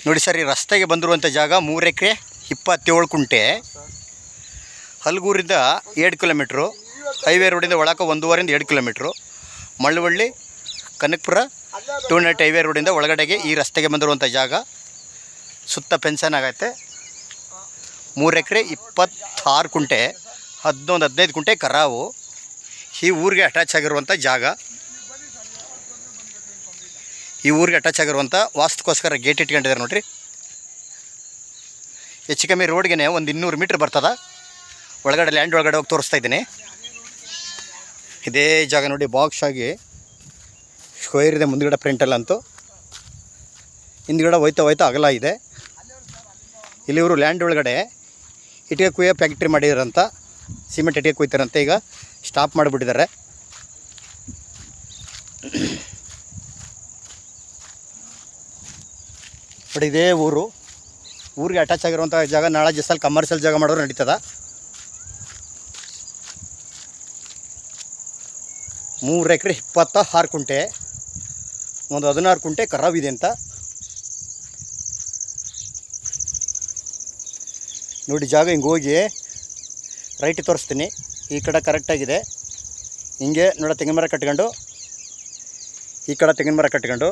ನೋಡಿ ಸರ್, ಈ ರಸ್ತೆಗೆ ಬಂದಿರುವಂಥ ಜಾಗ 3 ಎಕರೆ 27 ಕುಂಟೆ. ಹಲಗೂರಿಂದ 2 ಕಿಲೋಮೀಟ್ರು, ಹೈವೇ ರೋಡಿಂದ ಒಳಕ 1.5 2 ಕಿಲೋಮೀಟ್ರು, ಮಳ್ಳವಳ್ಳಿ ಕನಕಪುರ 2 ನಟ್ ಹೈವೇ ರೋಡಿಂದ ಒಳಗಡೆಗೆ ಈ ರಸ್ತೆಗೆ ಬಂದಿರುವಂಥ ಜಾಗ. ಸುತ್ತ ಪೆನ್ಷನ್ ಆಗೈತೆ. 3 ಎಕರೆ 26 ಕುಂಟೆ, 15 ಕುಂಟೆ ಕರಾವು. ಈ ಊರಿಗೆ ಅಟ್ಯಾಚ್ ಆಗಿರುವಂಥ ಜಾಗ. ಈ ಊರಿಗೆ ಅಟ್ಯಾಚ್ ಆಗಿರುವಂಥ ವಾಸ್ತುಕೋಸ್ಕರ ಗೇಟ್ ಇಟ್ಕೊಂಡಿದ್ದಾರೆ ನೋಡಿರಿ. ಹೆಚ್ಚು ಕಮ್ಮಿ ರೋಡ್ಗೆ ಒಂದು 200 ಮೀಟ್ರ್ ಬರ್ತದೆ. ಒಳಗಡೆ ಲ್ಯಾಂಡ್ ಒಳಗಡೆ ಹೋಗಿ ತೋರಿಸ್ತಾ ಇದ್ದೀನಿ. ಇದೇ ಜಾಗ ನೋಡಿ, ಬಾಕ್ಸ್ ಆಗಿ ಸ್ಕ್ವೇರ್ ಇದೆ ಮುಂದ್ಗಡೆ ಪ್ರಿಂಟಲ್ಲಂತೂ. ಹಿಂದ್ಗಡೆ ಹೋಯ್ತಾ ಅಗಲ ಇದೆ. ಇಲ್ಲಿ ಇವರು ಲ್ಯಾಂಡ್ ಒಳಗಡೆ ಇಟ್ಟಿಗೆ ಕುಯ್ಯೋ ಫ್ಯಾಕ್ಟ್ರಿ ಮಾಡಿದಾರಂತ, ಸಿಮೆಂಟ್ ಇಟ್ಟಿಗೆ ಕುಯ್ತಾರಂತೆ. ಈಗ ಸ್ಟಾಪ್ ಮಾಡಿಬಿಟ್ಟಿದ್ದಾರೆ. ಬಟ್ ಇದೇ ಊರಿಗೆ ಅಟ್ಯಾಚ್ ಆಗಿರುವಂಥ ಜಾಗ. ನಾಳೆ ಜಸ್ಸಲ್ಲಿ ಕಮರ್ಷಿಯಲ್ ಜಾಗ ಮಾಡೋರು ನಡೀತದ. 3 ಎಕರೆ 26 ಕುಂಟೆ, ಒಂದು 16 ಕುಂಟೆ ಕರಾವಿದೆ ಅಂತ ನೋಡಿ. ಜಾಗ ಹಿಂಗೆ ಹೋಗಿ ರೈಟ್ ತೋರಿಸ್ತೀನಿ. ಈ ಕಡೆ ಕರೆಕ್ಟಾಗಿದೆ. ಹಿಂಗೆ ನೋಡ, ತೆಂಗಿನ ಮರ ಕಟ್ಕೊಂಡು, ಈ ಕಡೆ ತೆಂಗಿನ ಮರ ಕಟ್ಕೊಂಡು,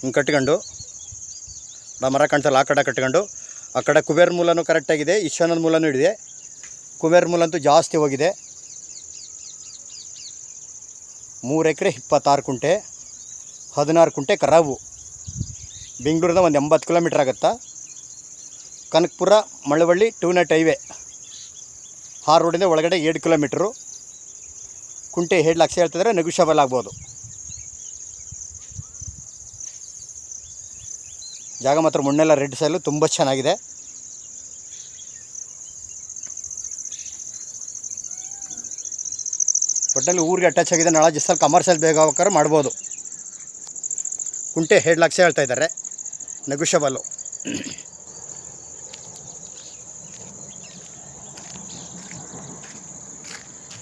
ಹಿಂಗೆ ಕಟ್ಕೊಂಡು, ಮರ ಕಾಣಿಸಲ್ಲ, ಆ ಕಡೆ ಕಟ್ಕೊಂಡು, ಆ ಕಡೆ ಕುಬೇರ್ ಮೂಲನೂ ಕರೆಕ್ಟಾಗಿದೆ, ಈಶಾನ್ಯದ ಮೂಲನೂ ಹಿಡಿದೆ. ಕುಬೇರ್ ಮೂಲ ಅಂತೂ ಜಾಸ್ತಿ ಹೋಗಿದೆ. 3 ಎಕರೆ 26 ಕುಂಟೆ, 16 ಕುಂಟೆ ಕರಾವು. ಬೆಂಗಳೂರಿಂದ ಒಂದು 80 ಕಿಲೋಮೀಟ್ರ್ ಆಗುತ್ತಾ. ಕನಕಪುರ ಮಳ್ಳವಳ್ಳಿ 2 ನಟ್ ಹೈವೇ, ಆ ರೋಡಿಂದ ಒಳಗಡೆ 2 ಕಿಲೋಮೀಟ್ರು. ಕುಂಟೆ 7 ಲಕ್ಷ ಹೇಳ್ತಿದ್ರೆ, ನೆಗೋಷಿಯಬಲ್ ಆಗ್ಬೋದು. ಜಾಗ ಮಾತ್ರ ಮಣ್ಣೆಲ್ಲ ರೆಡ್ ಸೈಲು ತುಂಬ ಚೆನ್ನಾಗಿದೆ. ಒಟ್ಟಲ್ಲಿ ಊರಿಗೆ ಅಟ್ಯಾಚ್ ಆಗಿದೆ. ನಾಳೆ ಜಸ್ಸಲ್ಲಿ ಕಮರ್ಷಿಯಲ್ ಬೇಗ ಹೋಗ್ಬೇಕಾದ್ರೆ ಮಾಡ್ಬೋದು. ಕುಂಟೆ 7 ಲಕ್ಷ ಹೇಳ್ತಾ ಇದ್ದಾರೆ, ನೆಗೋಷಿಯಬಲ್ಲು.